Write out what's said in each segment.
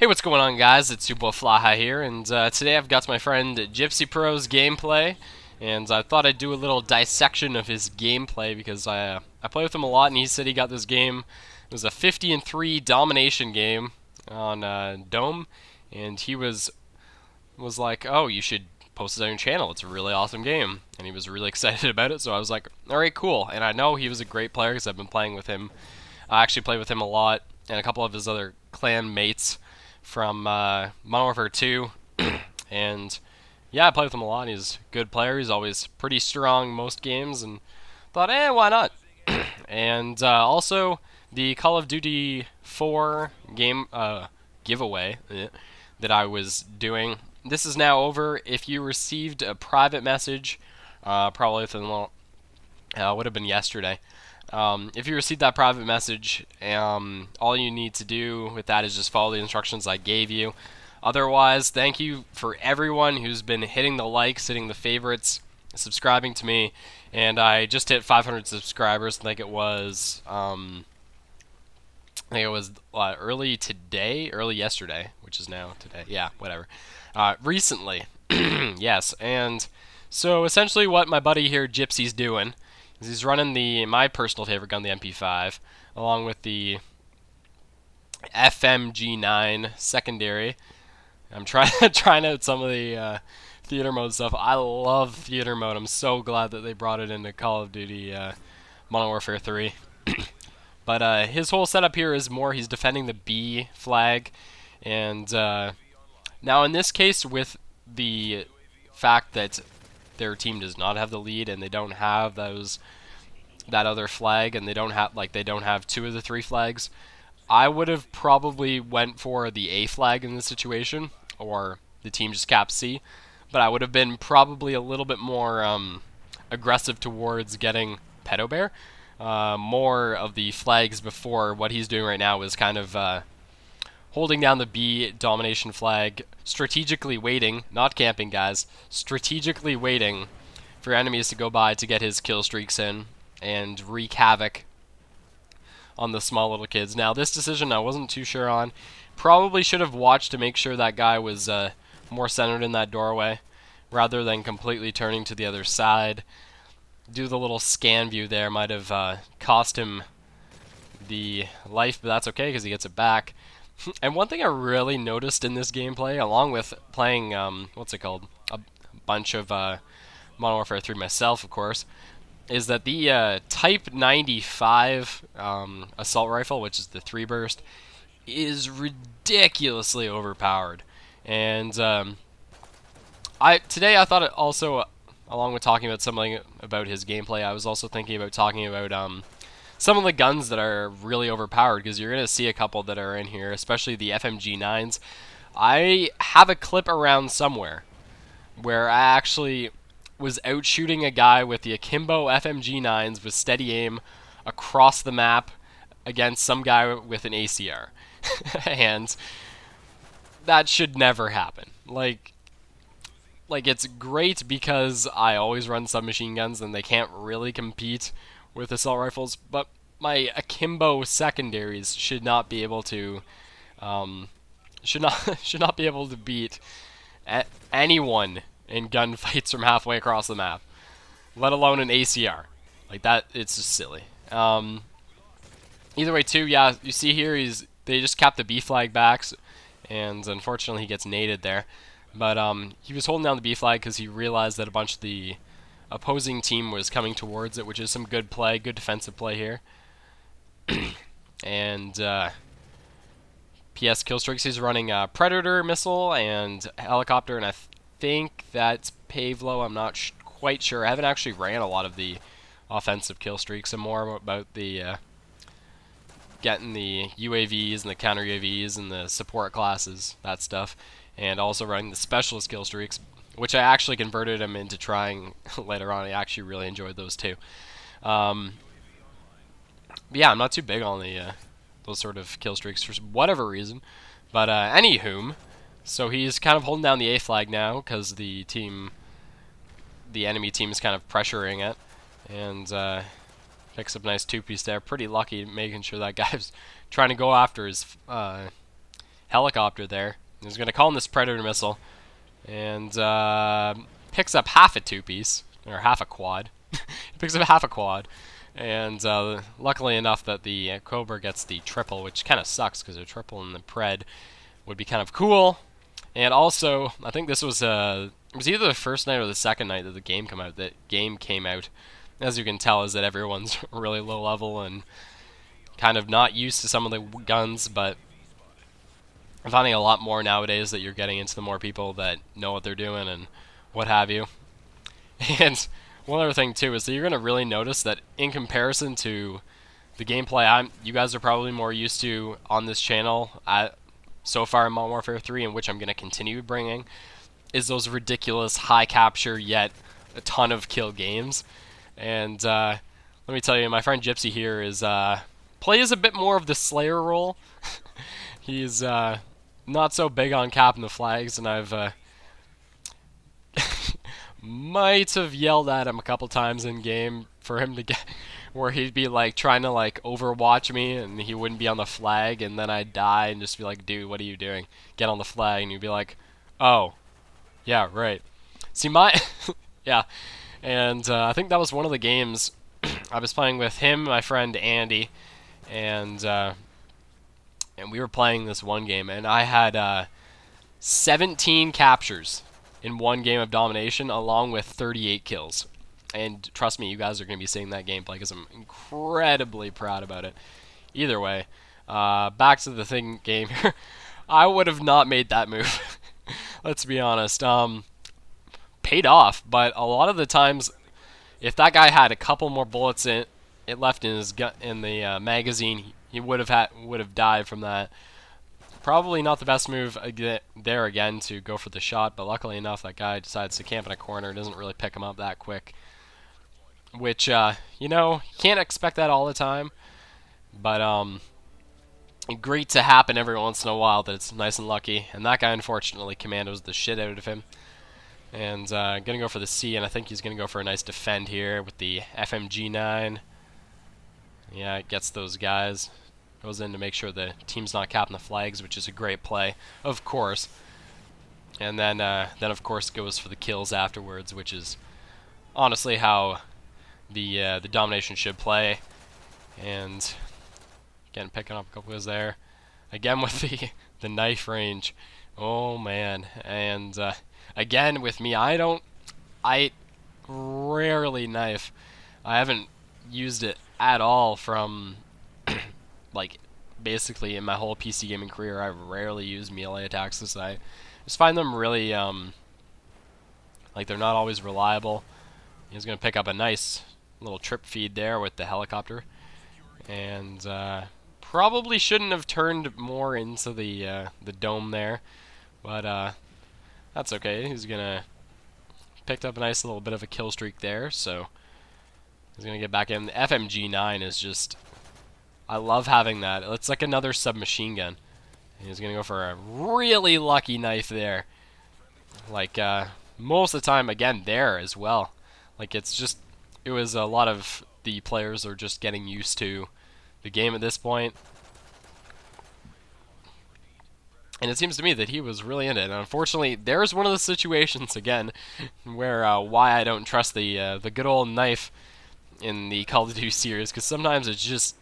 Hey, what's going on, guys? It's your boy Flaha here, and today I've got my friend Gypsy Pro's gameplay, and I thought I'd do a little dissection of his gameplay because I play with him a lot, and he said he got this game. It was a 50-3 domination game on Dome, and he was like, "Oh, you should post it on your channel. It's a really awesome game," and he was really excited about it. So I was like, "All right, cool." And I know he was a great player because I've been playing with him. I actually played with him a lot, and a couple of his other clan mates from Modern Warfare 2, and yeah, I play with him a lot. He's a good player. He's always pretty strong most games, and thought, why not? And also the Call of Duty 4 game giveaway that I was doing. This is now over. If you received a private message, probably within would have been yesterday. If you received that private message, all you need to do with that is just follow the instructions I gave you. Otherwise, thank you for everyone who's been hitting the likes, hitting the favorites, subscribing to me, and I just hit 500 subscribers. I think it was, early yesterday, which is now today. Yeah, whatever. Recently, yes, and so essentially what my buddy here, Gypsy's doing. He's running my personal favorite gun, the MP5, along with the FMG9 secondary. I'm trying out some of the theater mode stuff. I love theater mode. I'm so glad that they brought it into Call of Duty Modern Warfare 3. But his whole setup here is more he's defending the B flag, and now in this case with the fact that their team does not have the lead and they don't have that other flag, and they don't have two of the three flags, I would have probably went for the A flag in this situation, or the team just capped C, but I would have been probably a little bit more aggressive towards getting Pedo Bear. More of the flags before. What he's doing right now is kind of holding down the B domination flag, strategically waiting, not camping, guys, strategically waiting for enemies to go by to get his kill streaks in and wreak havoc on the small little kids. Now, this decision I wasn't too sure on. Probably should have watched to make sure that guy was more centered in that doorway rather than completely turning to the other side. Do the little scan view there might have cost him the life, but that's okay because he gets it back. And one thing I really noticed in this gameplay, along with playing, what's it called, a bunch of Modern Warfare 3 myself, of course, is that the Type 95 assault rifle, which is the 3-burst, is ridiculously overpowered. And today I thought it also, along with talking about something about his gameplay, I was also thinking about talking about some of the guns that are really overpowered, because you're going to see a couple that are in here, especially the FMG9s. I have a clip around somewhere where I actually was out shooting a guy with the Akimbo FMG9s with steady aim across the map against some guy with an ACR. And that should never happen. Like it's great because I always run submachine guns and they can't really compete with assault rifles, but my Akimbo secondaries should not be able to should not be able to beat anyone in gunfights from halfway across the map, let alone an ACR. Like that, it's just silly. Either way, too, yeah, you see here they just capped the B flag backs, and unfortunately he gets naded there. But he was holding down the B flag because he realized that a bunch of the opposing team was coming towards it, which is some good play, good defensive play here. And PS Killstreaks, he's running a Predator missile and helicopter, and I think that's Pavlo. I'm not quite sure. I haven't actually ran a lot of the offensive Killstreaks, and more about the getting the UAVs and the counter UAVs and the support classes, that stuff, and also running the specialist Killstreaks, which I actually converted him into trying later on. I actually really enjoyed those too. Yeah, I'm not too big on the those sort of kill streaks for whatever reason. But anywhom, so he's kind of holding down the A flag now because the enemy team is kind of pressuring it, and picks up a nice two-piece there. Pretty lucky making sure that guy's trying to go after his helicopter there. He's going to call in this Predator missile, and picks up half a two-piece, or half a quad. He picks up half a quad, and luckily enough that the Cobra gets the triple, which kind of sucks because a triple in the Pred would be kind of cool. And also, I think this was it was either the first night or the second night that the game came out. As you can tell, is that everyone's really low level and kind of not used to some of the guns, but I'm finding a lot more nowadays that you're getting into the more people that know what they're doing and what have you. And one other thing too is that you're going to really notice that in comparison to the gameplay you guys are probably more used to on this channel so far in Modern Warfare 3, and which I'm going to continue bringing, is those ridiculous high capture yet a ton of kill games. And let me tell you, my friend Gypsy here plays a bit more of the Slayer role. He's not so big on capping the flags, and I've might have yelled at him a couple times in game for him to get where he'd be like trying to like overwatch me and he wouldn't be on the flag, and then I'd die and just be like, dude, what are you doing? Get on the flag. And he'd be like, oh, yeah, right. See, yeah. And I think that was one of the games I was playing with him, my friend Andy, and we were playing this one game, and I had 17 captures in one game of domination, along with 38 kills. And trust me, you guys are going to be seeing that gameplay because I'm incredibly proud about it. Either way, back to the thing game here. I would have not made that move. Let's be honest. Paid off, but a lot of the times, if that guy had a couple more bullets left in his gun in the magazine, he would have died from that. Probably not the best move there again to go for the shot, but luckily enough, that guy decides to camp in a corner. Doesn't really pick him up that quick, which you know, you can't expect that all the time, but great to happen every once in a while that it's nice and lucky. And that guy unfortunately commandos the shit out of him. And gonna go for the C, and I think he's gonna go for a nice defend here with the FMG9. Yeah, it gets those guys. Goes in to make sure the team's not capping the flags, which is a great play, of course. And then of course goes for the kills afterwards, which is honestly how the domination should play. And again, picking up a couple kills there. Again with the knife range. Oh man. And again with me, I rarely knife. I haven't used it at all from like basically in my whole PC gaming career. I've rarely used melee attacks, because I just find them really like they're not always reliable. He's gonna pick up a nice little trip feed there with the helicopter, and probably shouldn't have turned more into the dome there, but that's okay. He's gonna picked up a nice little bit of a kill streak there, so he's gonna get back in. The FMG9 is just, I love having that. It's like another submachine gun. He's gonna go for a really lucky knife there. Like most of the time, again there as well. Like it was a lot of the players are just getting used to the game at this point. And it seems to me that he was really in it. And unfortunately, there's one of the situations again where why I don't trust the good old knife in the Call of Duty series, because sometimes it's just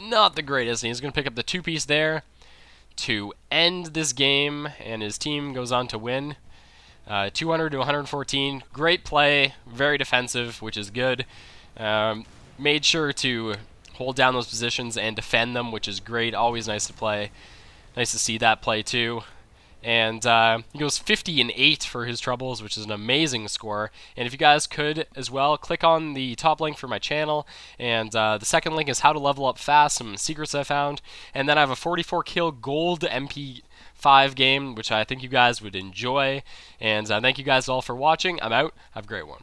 not the greatest. And he's going to pick up the two-piece there to end this game, and his team goes on to win. 200 to 114. Great play, very defensive, which is good. Made sure to hold down those positions and defend them, which is great. Always nice to play. Nice to see that play too. And he goes 50-8 for his troubles, which is an amazing score. And if you guys could as well, click on the top link for my channel. And the second link is how to level up fast, some secrets I found. And then I have a 44 kill gold MP5 game, which I think you guys would enjoy. And thank you guys all for watching. I'm out. Have a great one.